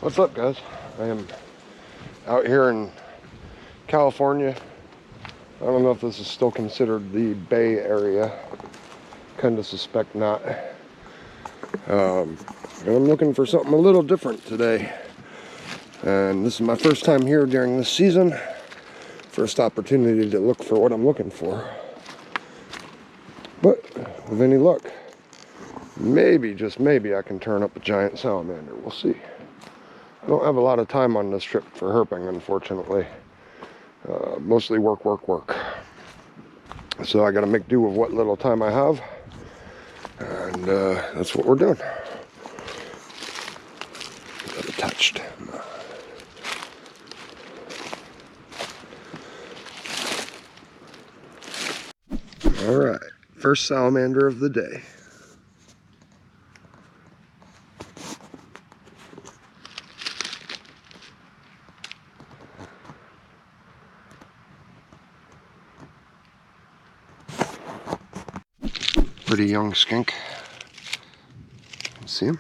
What's up, guys? I am out here in California. I don't know if this is still considered the Bay Area. Kind of suspect not. And I'm looking for something a little different today. And this is my first time here during this season. First opportunity to look for what I'm looking for. But with any luck, maybe, just maybe, I can turn up a giant salamander. We'll see. I don't have a lot of time on this trip for herping, unfortunately. Mostly work. So I gotta make do with what little time I have. And that's what we're doing. Got attached. All right, first salamander of the day. Pretty young skink. See him?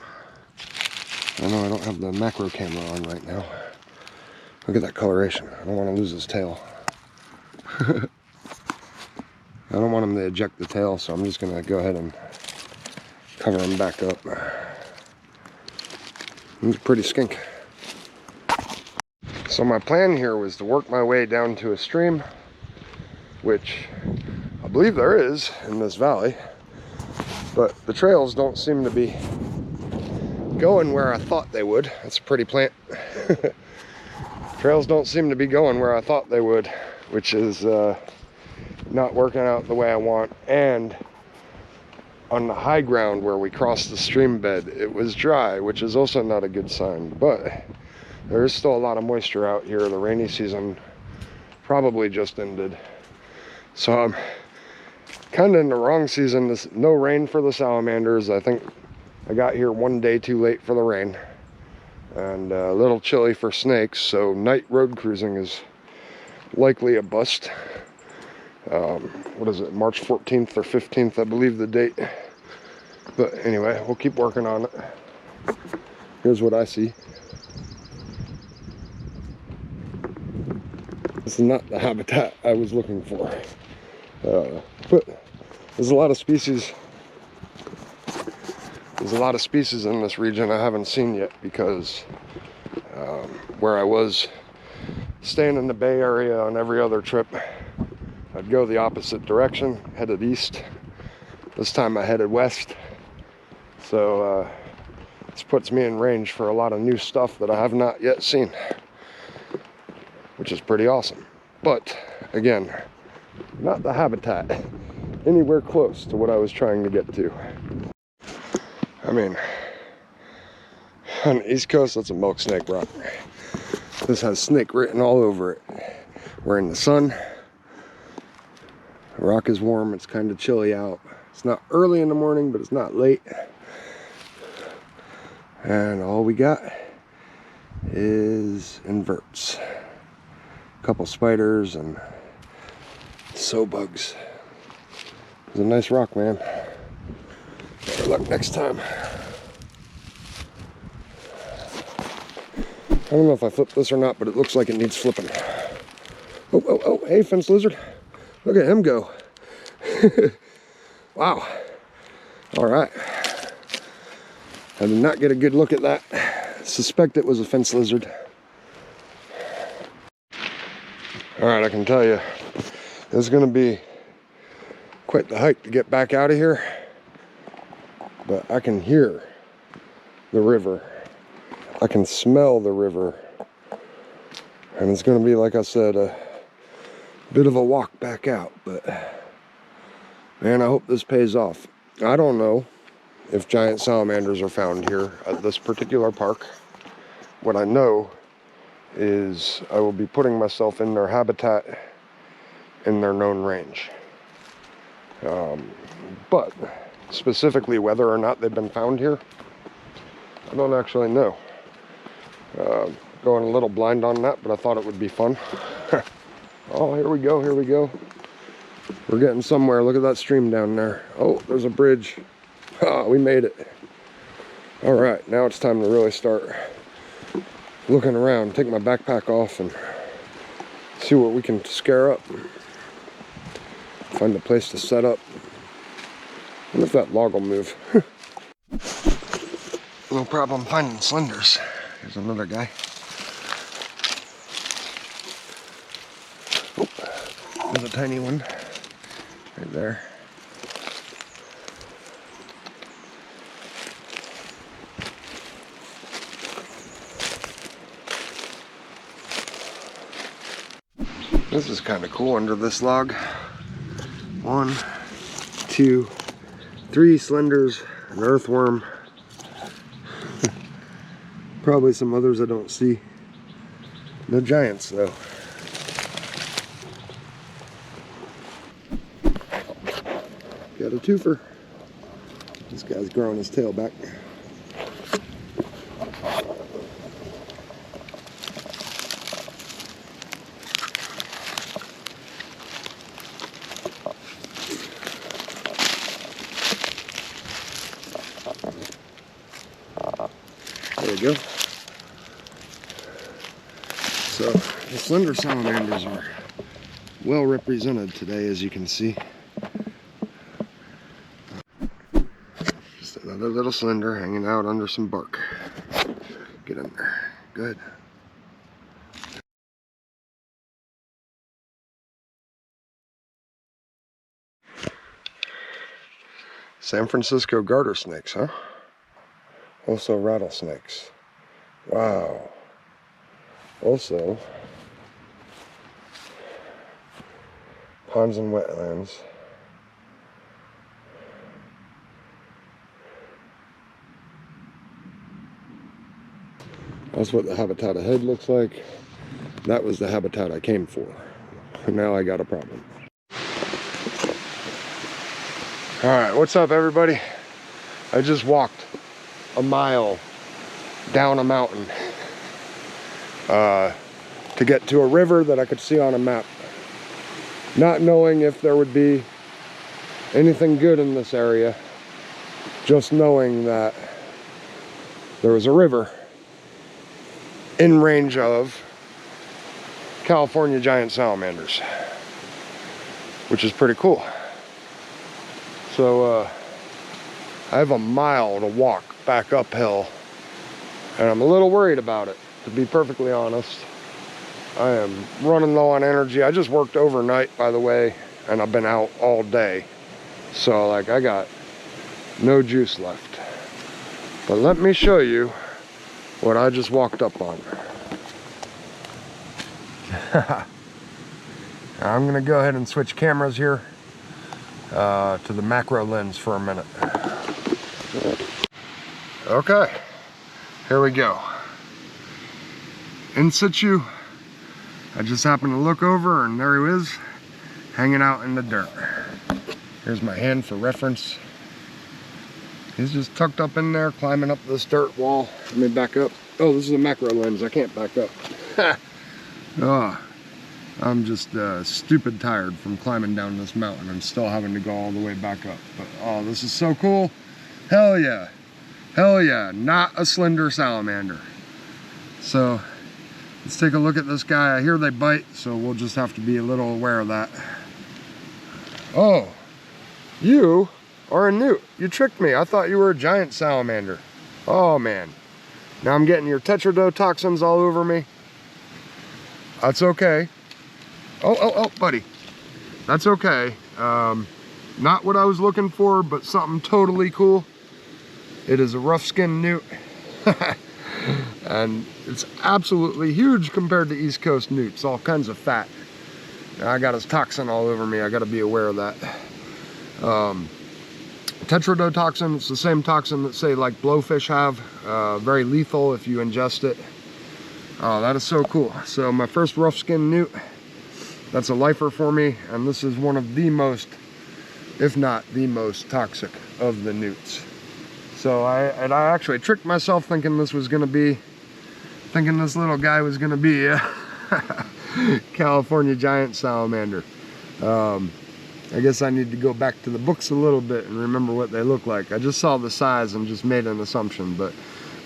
I know I don't have the macro camera on right now. Look at that coloration. I don't want to lose his tail. I don't want him to eject the tail, so I'm just going to go ahead and cover him back up. He's a pretty skink. So my plan here was to work my way down to a stream, which I believe there is in this valley. But the trails don't seem to be going where I thought they would. That's a pretty plant. Trails don't seem to be going where I thought they would, which is not working out the way I want. And on the high ground where we crossed the stream bed, it was dry, which is also not a good sign. But there is still a lot of moisture out here. The rainy season probably just ended. So I'm kind of in the wrong season. This no rain for the salamanders. I think I got here one day too late for the rain, and a little chilly for snakes, so night road cruising is likely a bust. What is it, March 14th or 15th, I believe the date. But anyway, we'll keep working on it. Here's what I see. This is not the habitat I was looking for. But there's a lot of species. There's a lot of species in this region I haven't seen yet, because where I was staying in the Bay Area on every other trip, I'd go the opposite direction, headed east. This time I headed west. So this puts me in range for a lot of new stuff that I have not yet seen, which is pretty awesome. But again, not the habitat anywhere close to what I was trying to get to. I mean, on the East Coast, that's a milk snake rock. This has snake written all over it. We're in the sun. The rock is warm. It's kind of chilly out. It's not early in the morning, but it's not late. And all we got is inverts. A couple spiders and bugs. It's a nice rock, man. Better luck next time. I don't know if I flipped this or not, but it looks like it needs flipping. Oh, hey, fence lizard. Look at him go. Wow. All right. I did not get a good look at that. Suspect it was a fence lizard. All right, I can tell you, it's going to be quite the hike to get back out of here, but I can hear the river. I can smell the river, and it's going to be, like I said, a bit of a walk back out, but man, I hope this pays off. I don't know if giant salamanders are found here at this particular park. What I know is I will be putting myself in their habitat in their known range. But specifically whether or not they've been found here, I don't actually know. Going a little blind on that, but I thought it would be fun. Oh, here we go. We're getting somewhere. Look at that stream down there. Oh, there's a bridge. Oh, we made it. All right, now it's time to really start looking around, take my backpack off and see what we can scare up. Find a place to set up. I wonder if that log will move. No problem finding slenders. Here's another guy. Oh, there's a tiny one right there. This is kind of cool under this log. 1, 2, 3 slenders, an earthworm. Probably some others I don't see. No giants though. Got a twofer. This guy's growing his tail back. There we go. So the slender salamanders are well represented today, as you can see. Just another little slender hanging out under some bark. Get in there. Good. San Francisco garter snakes, huh? Also rattlesnakes. Wow. Also ponds and wetlands. That's what the habitat ahead looks like. That was the habitat I came for. Now I got a problem. All right, what's up everybody? I just walked a mile down a mountain to get to a river that I could see on a map, not knowing if there would be anything good in this area, just knowing that there was a river in range of California giant salamanders, which is pretty cool. So I have a mile to walk back uphill, and I'm a little worried about it, to be perfectly honest. I am running low on energy. I just worked overnight, by the way, and I've been out all day. So like I got no juice left. But let me show you what I just walked up on. I'm gonna go ahead and switch cameras here to the macro lens for a minute. Okay, here we go. In situ, I just happened to look over and there he is, hanging out in the dirt. Here's my hand for reference. He's just tucked up in there, climbing up this dirt wall. Let me back up. Oh, this is a macro lens, I can't back up. Oh, I'm just stupid tired from climbing down this mountain and still having to go all the way back up. But oh, this is so cool. Hell yeah. Hell yeah, not a slender salamander. So let's take a look at this guy. I hear they bite, so we'll just have to be a little aware of that. Oh, you are a newt. You tricked me. I thought you were a giant salamander. Oh man. Now I'm getting your tetrodotoxins all over me. That's okay. Oh, buddy. That's okay. Not what I was looking for, but something totally cool. It is a rough-skinned newt. And it's absolutely huge compared to East Coast newts. All kinds of fat. I got his toxin all over me. I got to be aware of that. Tetrodotoxin, it's the same toxin that say like blowfish have. Very lethal if you ingest it. Oh, that is so cool. So my first rough-skinned newt. That's a lifer for me, and this is one of the most, if not the most toxic of the newts. So I actually tricked myself thinking this was gonna be, thinking this little guy was gonna be a California giant salamander. I guess I need to go back to the books a little bit and remember what they look like. I just saw the size and just made an assumption, but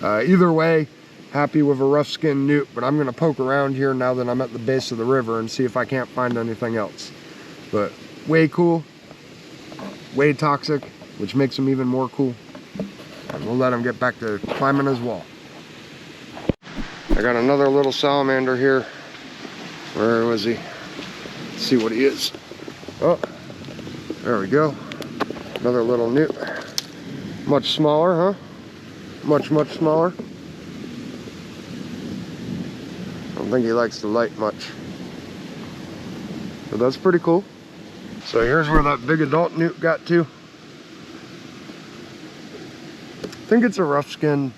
either way, happy with a rough skin newt, but I'm gonna poke around here now that I'm at the base of the river and see if I can't find anything else. But way cool, way toxic, which makes him even more cool. And we'll let him get back to climbing his wall. I got another little salamander here. Where was he? Let's see what he is. Oh, there we go. Another little newt. Much smaller, huh? Much smaller. I don't think he likes the light much. But that's pretty cool. So here's where that big adult newt got to. I think it's a rough skin.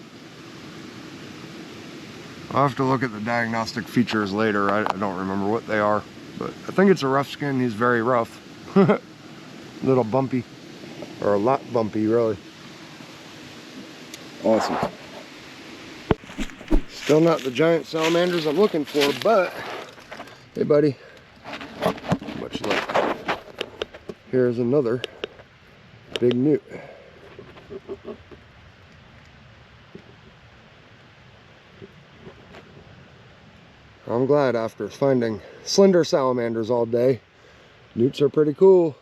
I'll have to look at the diagnostic features later. I don't remember what they are, but I think it's a rough skin. He's very rough. Little bumpy, or a lot bumpy, really. Awesome. Still not the giant salamanders I'm looking for, but hey buddy, much luck. Here's another big newt. I'm glad after finding slender salamanders all day, newts are pretty cool.